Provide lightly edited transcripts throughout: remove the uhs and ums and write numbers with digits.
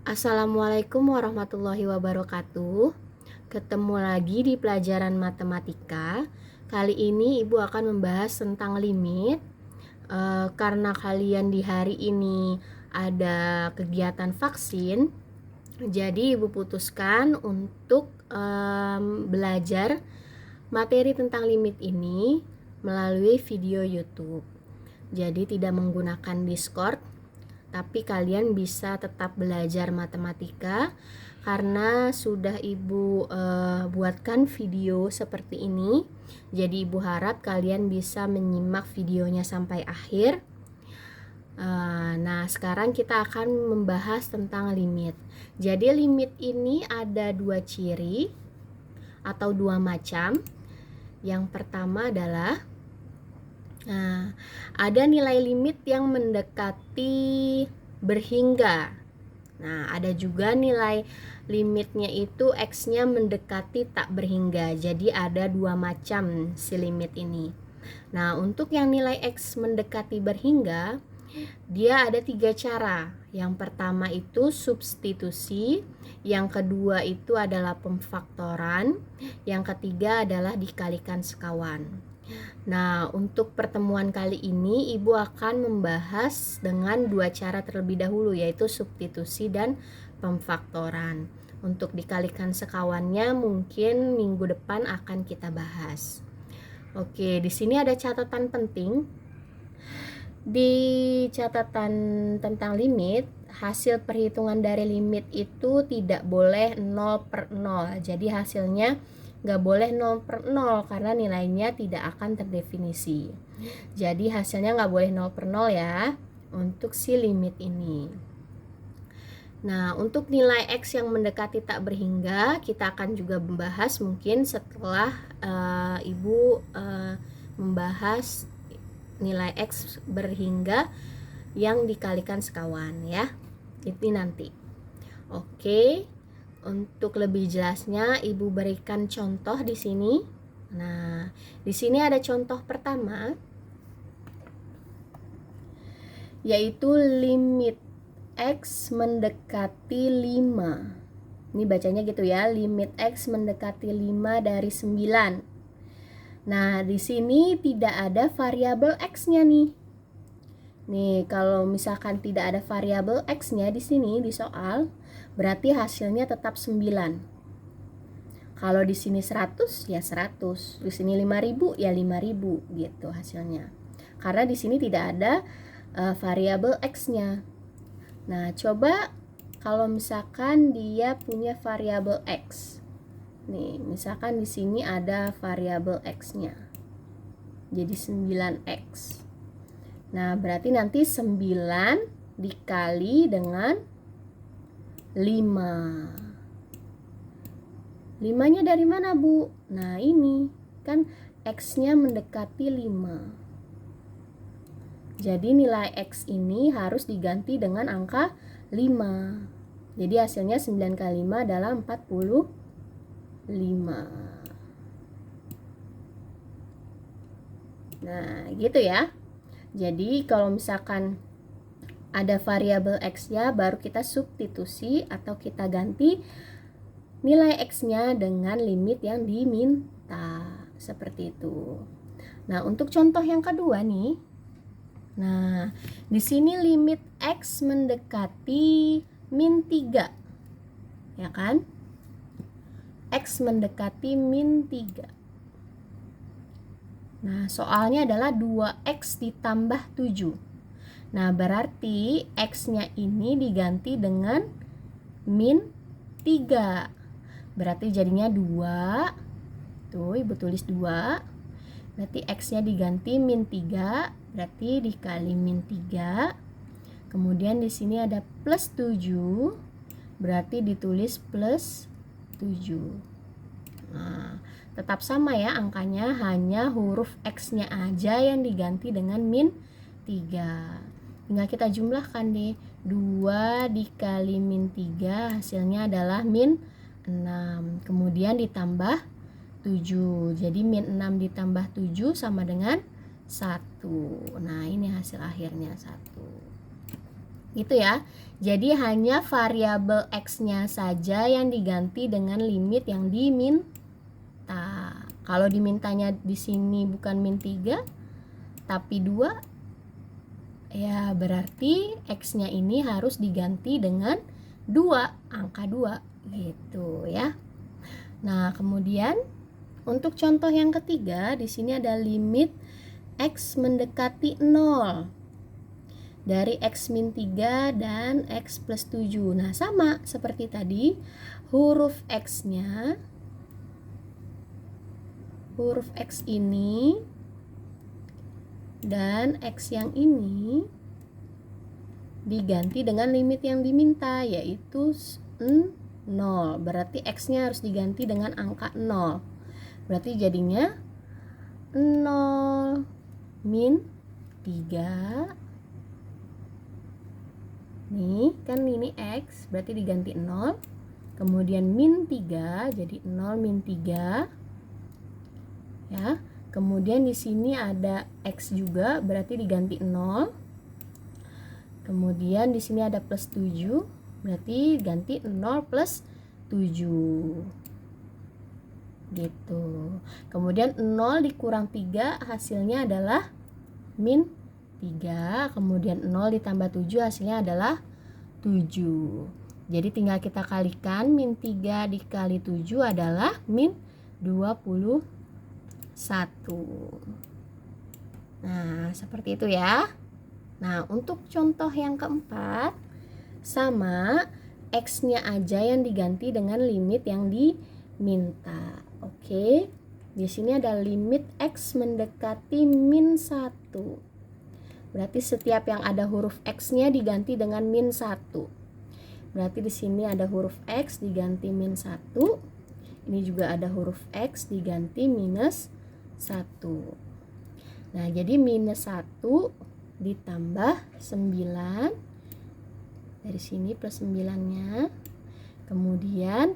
Assalamualaikum warahmatullahi wabarakatuh. Ketemu lagi di pelajaran matematika. Kali ini Ibu akan membahas tentang limit. Karena kalian di hari ini ada kegiatan vaksin, jadi Ibu putuskan untuk belajar materi tentang limit ini melalui video YouTube. Jadi tidak menggunakan Discord, tapi kalian bisa tetap belajar matematika karena sudah Ibu buatkan video seperti ini. Jadi Ibu harap kalian bisa menyimak videonya sampai akhir. Nah, sekarang kita akan membahas tentang limit. Jadi limit ini ada dua ciri atau dua macam. Yang pertama adalah ada nilai limit yang mendekati berhingga. Nah, ada juga nilai limitnya itu X-nya mendekati tak berhingga. Jadi ada dua macam si limit ini. Nah, untuk yang nilai X mendekati berhingga, dia ada tiga cara. Yang pertama itu substitusi, yang kedua itu adalah pemfaktoran, yang ketiga adalah dikalikan sekawan. Nah, untuk pertemuan kali ini Ibu akan membahas dengan dua cara terlebih dahulu, yaitu substitusi dan pemfaktoran. Untuk dikalikan sekawannya mungkin minggu depan akan kita bahas. Oke, di sini ada catatan penting. Di catatan tentang limit, hasil perhitungan dari limit itu tidak boleh 0/0. Jadi hasilnya nggak boleh 0/0 karena nilainya tidak akan terdefinisi. Jadi hasilnya nggak boleh 0/0 ya untuk si limit ini. Nah, untuk nilai X yang mendekati tak berhingga kita akan juga membahas mungkin setelah Ibu membahas nilai X berhingga yang dikalikan sekawan ya. Itu nanti. Oke. Untuk lebih jelasnya Ibu berikan contoh di sini. Nah, di sini ada contoh pertama, yaitu limit X mendekati 5. Ini bacanya gitu ya, limit X mendekati 5 dari 9. Nah, di sini tidak ada variabel X-nya nih. Nih, kalau misalkan tidak ada variabel X-nya di sini di soal, berarti hasilnya tetap 9. Kalau di sini 100 ya 100, di sini 5000 ya 5000 gitu hasilnya. Karena di sini tidak ada variabel X-nya. Nah, coba kalau misalkan dia punya variabel X. Nih, misalkan di sini ada variabel X-nya. Jadi 9X. Nah, berarti nanti 9 dikali dengan 5. 5-nya dari mana, Bu? Nah, ini kan X-nya mendekati 5. Jadi nilai X ini harus diganti dengan angka 5. Jadi hasilnya 9 kali 5 adalah 45. Nah, gitu ya. Jadi kalau misalkan ada variabel X-nya, baru kita substitusi atau kita ganti nilai X-nya dengan limit yang diminta. Seperti itu. Nah, untuk contoh yang kedua nih. Nah, di sini limit X mendekati min 3. Ya kan? X mendekati min 3. Nah, soalnya adalah 2X ditambah 7. Nah, berarti X-nya ini diganti dengan min 3. Berarti jadinya 2. Tuh, Ibu tulis 2. Berarti X-nya diganti min 3. Berarti dikali min 3. Kemudian di sini ada plus 7. Berarti ditulis plus 7. Nah, tetap sama ya angkanya, hanya huruf X-nya aja yang diganti dengan min 3. Tinggal kita jumlahkan deh. 2 dikali min 3 hasilnya adalah min 6. Kemudian ditambah 7. Jadi min 6 ditambah 7 sama dengan 1. Nah, ini hasil akhirnya 1. Gitu ya. Jadi hanya variabel x-nya saja yang diganti dengan limit yang diminta. Kalau dimintanya di sini bukan min 3 tapi 2, ya berarti x-nya ini harus diganti dengan 2, angka 2 gitu ya. Nah, kemudian untuk contoh yang ketiga, di sini ada limit x mendekati 0 dari x min 3 dan x plus 7. Nah, sama seperti tadi, huruf x-nya, huruf x ini dan x yang ini diganti dengan limit yang diminta, yaitu 0. Berarti x-nya harus diganti dengan angka 0. Berarti jadinya 0 min 3. Nih, kan ini x, berarti diganti 0. Kemudian min 3, jadi 0 min 3. Ya. Kemudian di sini ada x juga, berarti diganti 0. Kemudian di sini ada plus 7, berarti ganti 0 plus 7. Gitu. Kemudian 0 dikurang 3 hasilnya adalah min 3. Kemudian 0 ditambah 7 hasilnya adalah 7. Jadi tinggal kita kalikan, min 3 dikali 7 adalah min 21. Nah, seperti itu ya. Nah, untuk contoh yang keempat, sama, x-nya aja yang diganti dengan limit yang diminta. Oke, di sini ada limit x mendekati min 1. Berarti setiap yang ada huruf x-nya diganti dengan min 1. Berarti di sini ada huruf x diganti min 1. Ini juga ada huruf x diganti minus 1. Nah, jadi minus 1 ditambah 9. Dari sini plus 9-nya. Kemudian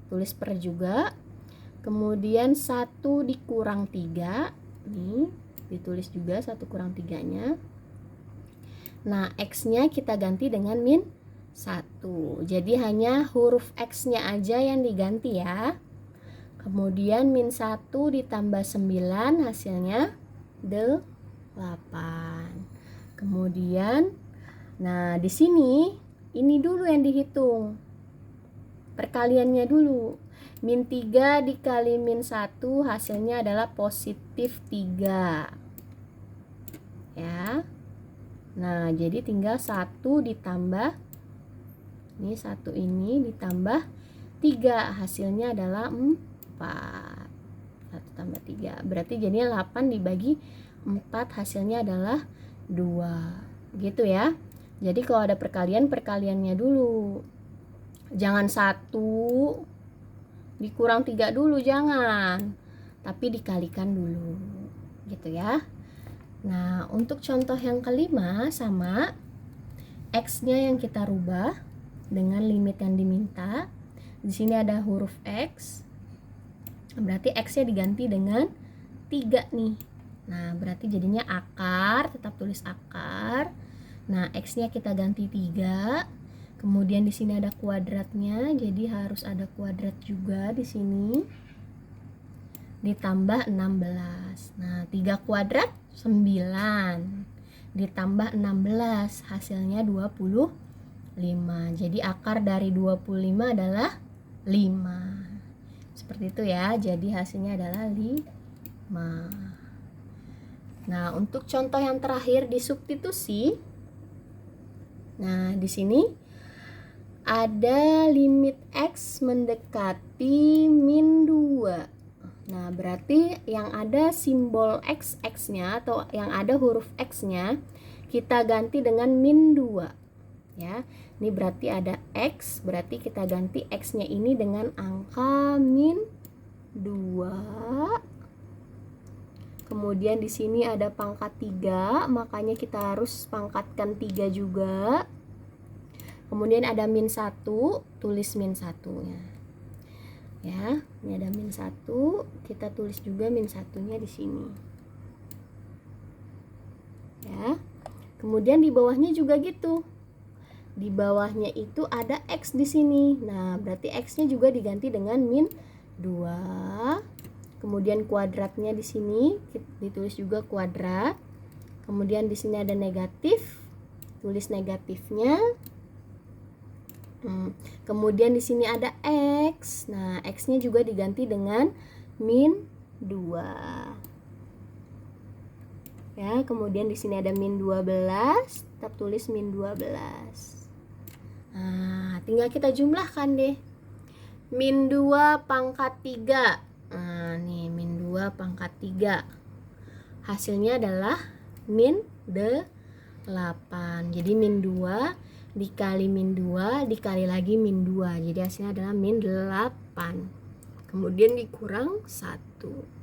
tulis per juga. Kemudian 1 dikurang 3. Nih, ditulis juga 1 kurang 3-nya. Nah, x-nya kita ganti dengan min 1. Jadi hanya huruf x-nya aja yang diganti ya. Kemudian min 1 ditambah 9 hasilnya 8. Kemudian nah di sini ini dulu yang dihitung. Perkaliannya dulu. Min 3 dikali min 1 hasilnya adalah positif 3. Ya. Nah, jadi tinggal 1 ditambah ini 1 ini ditambah 3 hasilnya adalah 4. 1 tambah 3 berarti jadinya 8 dibagi 4 hasilnya adalah 2. Gitu ya. Jadi kalau ada perkaliannya dulu. Jangan 1 dikurang 3 dulu, jangan. Tapi dikalikan dulu. Gitu ya. Nah, untuk contoh yang kelima sama, x-nya yang kita rubah dengan limit yang diminta. Di sini ada huruf x. Berarti x-nya diganti dengan 3 nih. Nah, berarti jadinya akar, tetap tulis akar. Nah, x-nya kita ganti 3. Kemudian di sini ada kuadratnya, jadi harus ada kuadrat juga di sini. Ditambah 16. Nah, 3 kuadrat 9. Ditambah 16, hasilnya 25. Jadi akar dari 25 adalah 5. Seperti itu ya. Jadi hasilnya adalah 5. Nah, untuk contoh yang terakhir di substitusi. Nah, di sini ada limit x mendekati min 2. Nah, berarti yang ada simbol x-nya atau yang ada huruf x-nya kita ganti dengan min 2. Ya. Ini berarti ada x, berarti kita ganti x-nya ini dengan angka min 2. Kemudian di sini ada pangkat 3, makanya kita harus pangkatkan 3 juga. Kemudian ada min 1, tulis min 1-nya. Ya, ini ada min 1, kita tulis juga min 1-nya di sini. Ya. Kemudian di bawahnya juga gitu. di bawahnya itu ada X di sini. Nah, berarti X-nya juga diganti dengan min 2. Kemudian kuadratnya di sini ditulis juga kuadrat. Kemudian di sini ada negatif, tulis negatifnya. Kemudian di sini ada X. Nah, X-nya juga diganti dengan min 2. Ya, kemudian di sini ada min 12, tetap tulis min 12. Nah, tinggal kita jumlahkan deh. Min 2 pangkat 3. Nah, nih min 2 pangkat 3. Hasilnya adalah min 8. Jadi min 2 dikali min 2 dikali lagi min 2. Jadi hasilnya adalah min 8. Kemudian dikurang 1.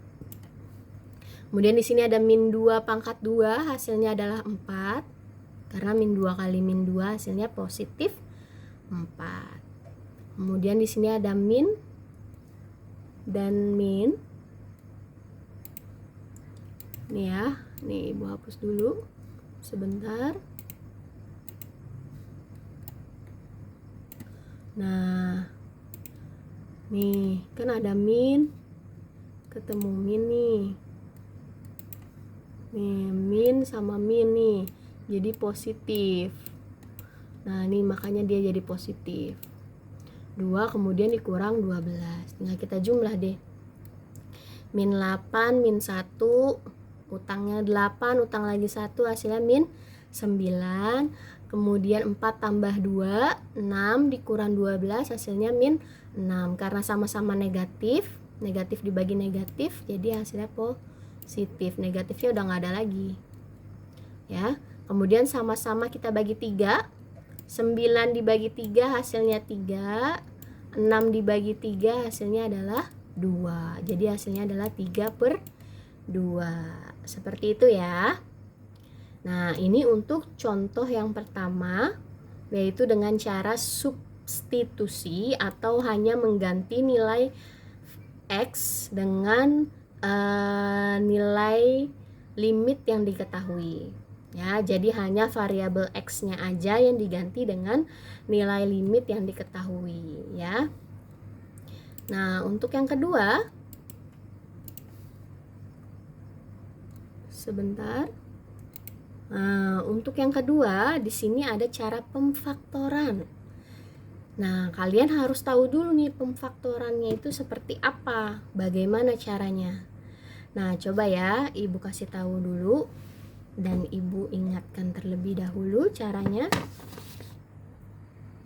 Kemudian di sini ada min 2 pangkat 2, hasilnya adalah 4. Karena min 2 kali min 2 hasilnya positif 4. Kemudian di sini ada min dan min. Nih ya, nih Ibu hapus dulu sebentar. Nah, nih kan ada min ketemu min nih. Nih, min sama min nih jadi positif. Nah, ini makanya dia jadi positif. 2 kemudian dikurang 12. Tinggal kita jumlah deh. Min 8, min 1, utangnya 8, utang lagi 1, hasilnya min 9. Kemudian 4 tambah 2, 6 dikurang 12, hasilnya min 6. Karena sama-sama negatif, negatif dibagi negatif, jadi hasilnya positif. Negatifnya udah nggak ada lagi. Ya, kemudian sama-sama kita bagi 3. 9 dibagi 3 hasilnya 3. 6 dibagi 3 hasilnya adalah 2. Jadi hasilnya adalah 3/2. Seperti itu ya. Nah, ini untuk contoh yang pertama, yaitu dengan cara substitusi atau hanya mengganti nilai X dengan nilai limit yang diketahui. Ya, jadi hanya variabel X-nya aja yang diganti dengan nilai limit yang diketahui ya. Nah, untuk yang kedua, sebentar. Nah, untuk yang kedua di sini ada cara pemfaktoran. Nah, kalian harus tahu dulu nih pemfaktorannya itu seperti apa, bagaimana caranya. Nah, coba ya, Ibu kasih tahu dulu dan Ibu ingatkan terlebih dahulu caranya.